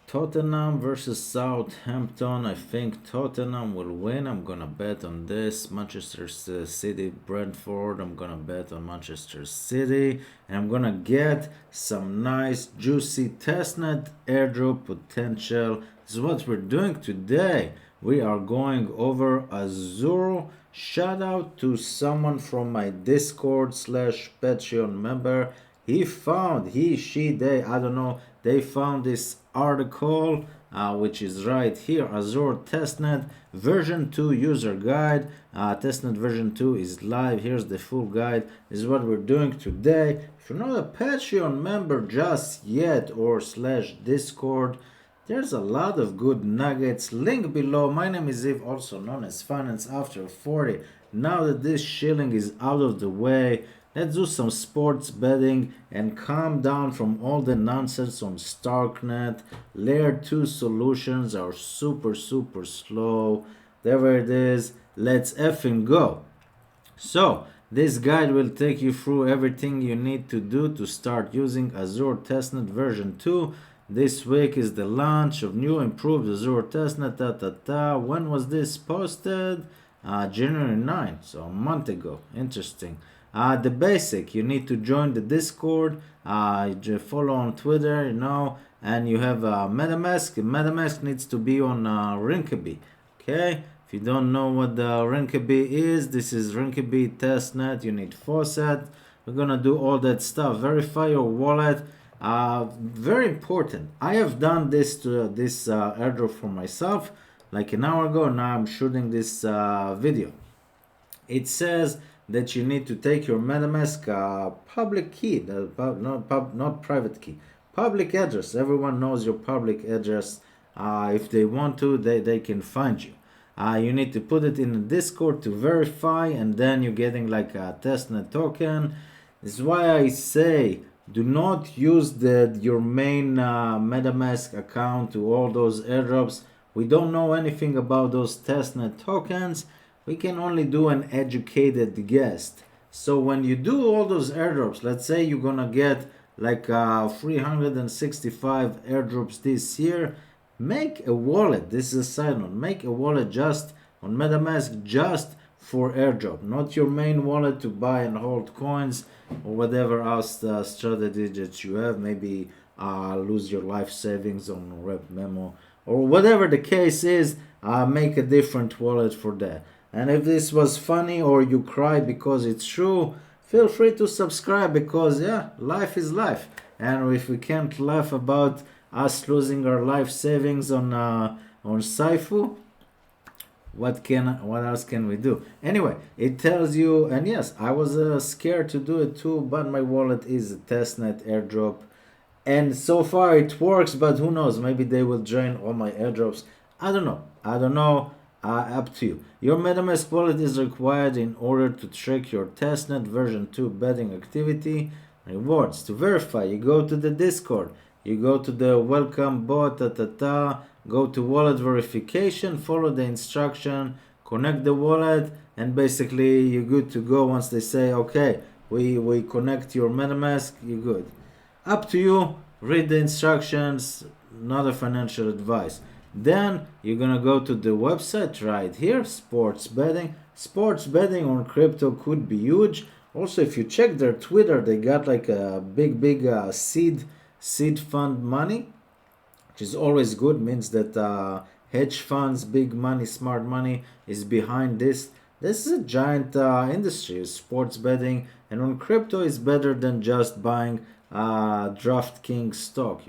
Tottenham versus Southampton. I think Tottenham will win. I'm gonna bet on this. Manchester City, Brentford. I'm gonna bet on Manchester City. And I'm gonna get some nice, juicy testnet airdrop potential. This is what we're doing today. We are going over Azure. Shout out to someone from my Discord slash Patreon member. He, she, they, I don't know, they found this article, which is right here, Azure Testnet version 2 user guide. Testnet version 2 is live. Here's the full guide. This is what we're doing today. If you're not a Patreon member just yet or slash Discord, there's a lot of good nuggets. Link below. My name is Eve, also known as Finance After 40. Now that this shilling is out of the way, let's do some sports betting and calm down from all the nonsense on Starknet. Layer 2 solutions are super slow. There it is. Let's effing go. So, this guide will take you through everything you need to do to start using Azure Testnet version 2. This week is the launch of new improved Azure Testnet. When was this posted? January 9, so a month ago. Interesting. The basic, you need to join the Discord, follow on Twitter, and you have MetaMask. MetaMask needs to be on Rinkeby. Okay, if you don't know what the Rinkeby is, this is Rinkeby testnet. You need faucet. We're gonna do all that stuff. Verify your wallet. Very important. I have done this airdrop for myself like an hour ago. Now I'm shooting this video. It says that you need to take your MetaMask public key, not private key, public address. Everyone knows your public address. If they want to, they can find you. You need to put it in the Discord to verify, and then you're getting like a testnet token. This is why I say do not use your main MetaMask account to all those airdrops. We don't know anything about those testnet tokens. We can only do an educated guess. So when you do all those airdrops, let's say you're gonna get like 365 airdrops this year, make a wallet. This is a side note. Make a wallet just on MetaMask just for airdrop, not your main wallet to buy and hold coins or whatever else strategy that you have. Maybe lose your life savings on Rep Memo or whatever the case is. Make a different wallet for that. And if this was funny or you cry because it's true, feel free to subscribe, because yeah, life is life. And if we can't laugh about us losing our life savings on Saifu, what else can we do? Anyway, it tells you, and yes, I was scared to do it too, but my wallet is a testnet airdrop, and so far it works. But who knows? Maybe they will drain all my airdrops. I don't know. Up to you. Your MetaMask wallet is required in order to track your testnet version 2 betting activity. Rewards. To verify, you go to the Discord. You go to the welcome bot, go to wallet verification, follow the instruction, connect the wallet, and basically you're good to go. Once they say, okay, we connect your MetaMask, you're good. Up to you. Read the instructions. Not a financial advice. Then you're gonna go to the website right here, sports betting. Sports betting on crypto could be huge. Also, if you check their Twitter, they got like a big seed fund money, which is always good. Means that hedge funds, big money, smart money is behind this. This is a giant industry, sports betting, and on crypto is better than just buying DraftKings stock.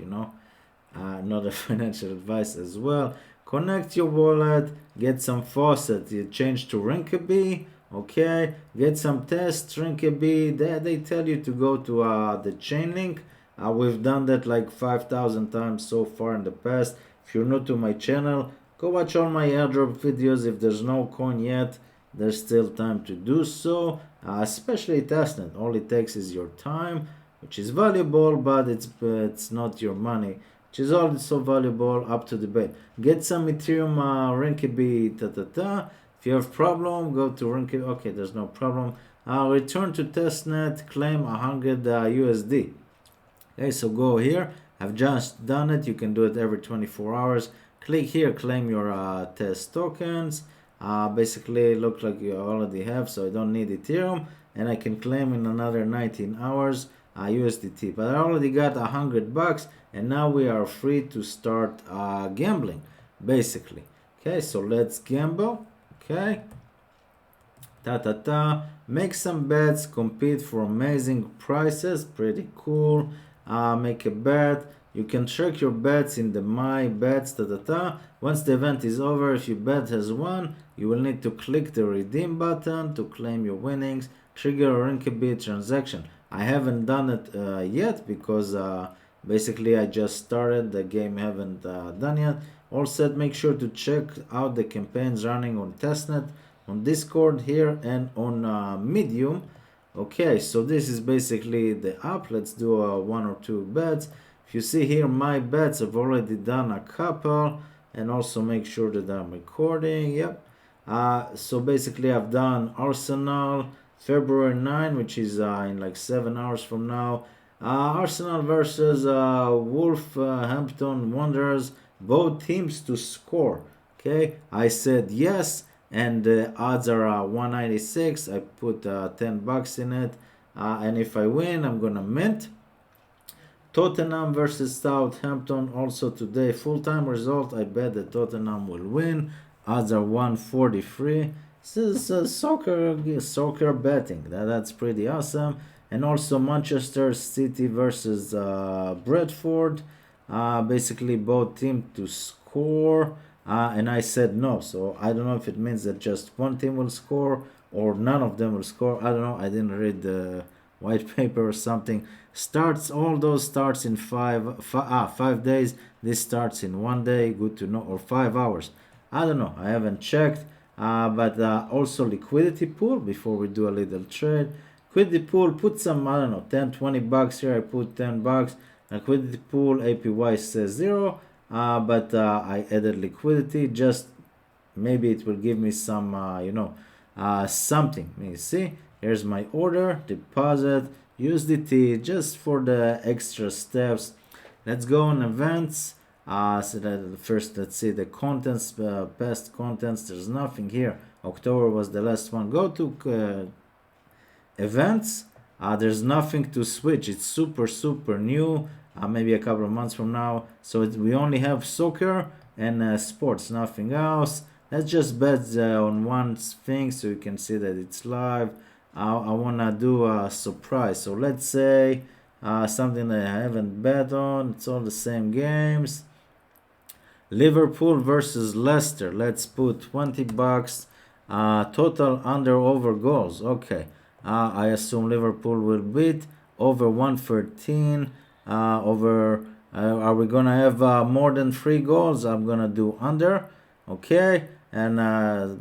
Not a financial advice as well. Connect your wallet, get some faucet, you change to Rinkeby, okay, get some tests, Rinkeby. They tell you to go to the chain link. We've done that like 5,000 times so far in the past. If you're new to my channel, go watch all my airdrop videos. If there's no coin yet, there's still time to do so, especially testnet. All it takes is your time, which is valuable, but it's not your money, which is also valuable, up to debate. Get some Ethereum Rinkeby, If you have problem, go to Rinkeby. Okay, there's no problem. Return to testnet, claim 100 USD. Okay, so go here I've just done it. You can do it every 24 hours. Click here, claim your test tokens. Basically, it looks like you already have, so I don't need Ethereum, and I can claim in another 19 hours USDT. But I already got $100, and now we are free to start gambling, basically. Okay, so let's gamble. Okay, make some bets, compete for amazing prices. Pretty cool. Make a bet. You can track your bets in the my bets. Once the event is over, if your bet has won, you will need to click the redeem button to claim your winnings. Trigger or incubate transaction. I haven't done it yet because basically I just started the game, haven't done yet. All set. Make sure to check out the campaigns running on testnet, on Discord here, and on Medium. Okay, so this is basically the app. Let's do one or two bets. If you see here my bets, I've already done a couple, and also make sure that I'm recording. Yep. So basically I've done Arsenal February 9, which is in like 7 hours from now. Arsenal versus Wolverhampton Wanderers, both teams to score. Okay, I said yes, and the odds are 196. I put $10 in it, and if I win, I'm gonna mint. Tottenham versus Southampton, also today, full-time result. I bet that Tottenham will win. Odds are 143. This is soccer betting. That's pretty awesome. And also Manchester City versus Bradford. Basically both teams to score. And I said no. So I don't know if it means that just one team will score or none of them will score. I don't know. I didn't read the white paper or something. All those starts in 5 days. This starts in 1 day. Good to know. Or 5 hours. I don't know. I haven't checked. But also liquidity pool before we do a little trade. Liquidity pool, put some, I don't know, 10, $20 here. I put $10. Liquidity pool APY says 0. But I added liquidity. Just maybe it will give me some, something. You see, here's my order, deposit, USDT, just for the extra steps. Let's go on events. So that first, let's see the contents, past contents. There's nothing here. October was the last one. Go to events. There's nothing to switch. It's super new. Maybe a couple of months from now. So we only have soccer and sports, nothing else. Let's just bet on one thing so you can see that it's live. I wanna do a surprise. So let's say something that I haven't bet on. It's all the same games. Liverpool versus Leicester. Let's put $20. Total under over goals. Okay. I assume Liverpool will beat over 113. Are we gonna have more than 3 goals? I'm gonna do under. Okay. And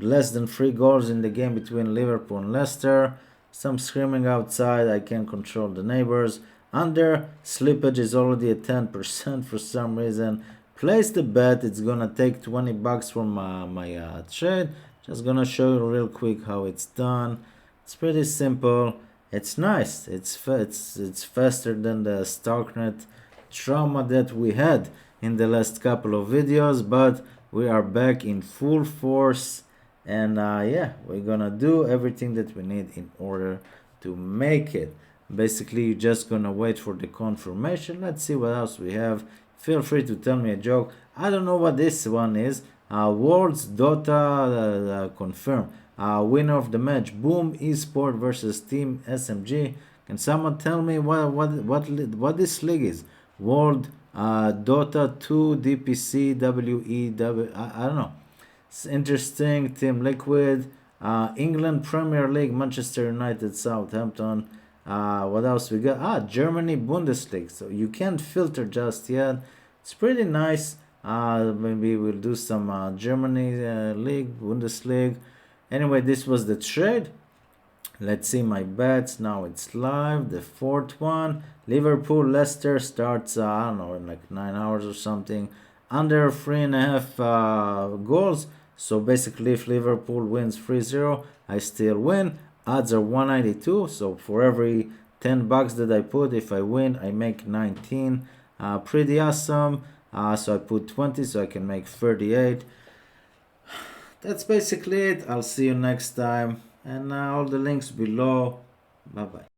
less than 3 goals in the game between Liverpool and Leicester. Some screaming outside. I can't control the neighbors. Under. Slippage is already at 10% for some reason. Place the bet. It's gonna take $20 from my trade. Just gonna show you real quick how it's done. It's pretty simple. It's nice. It's faster than the Starknet trauma that we had in the last couple of videos, but we are back in full force, and yeah, we're gonna do everything that we need in order to make it. Basically, you're just gonna wait for the confirmation. Let's see what else we have. Feel free to tell me a joke. I don't know what this one is. World's Dota confirm. Winner of the match, Boom Esport versus Team SMG. Can someone tell me what this league is? World Dota 2 DPC WEW. I don't know. It's interesting. Team Liquid. England Premier League, Manchester United, Southampton. What else we got? Germany Bundesliga. So you can't filter just yet. It's pretty nice. Maybe we'll do some Germany league, Bundesliga. Anyway, this was the trade. Let's see my bets. Now it's live. The fourth one. Liverpool Leicester starts, I don't know, in like 9 hours or something. Under 3.5 goals. So basically, if Liverpool wins 3-0, I still win. Odds are 192. So for every $10 that I put, if I win, I make 19. Pretty awesome. So I put 20 so I can make 38. That's basically it. I'll see you next time, and all the links below. Bye bye.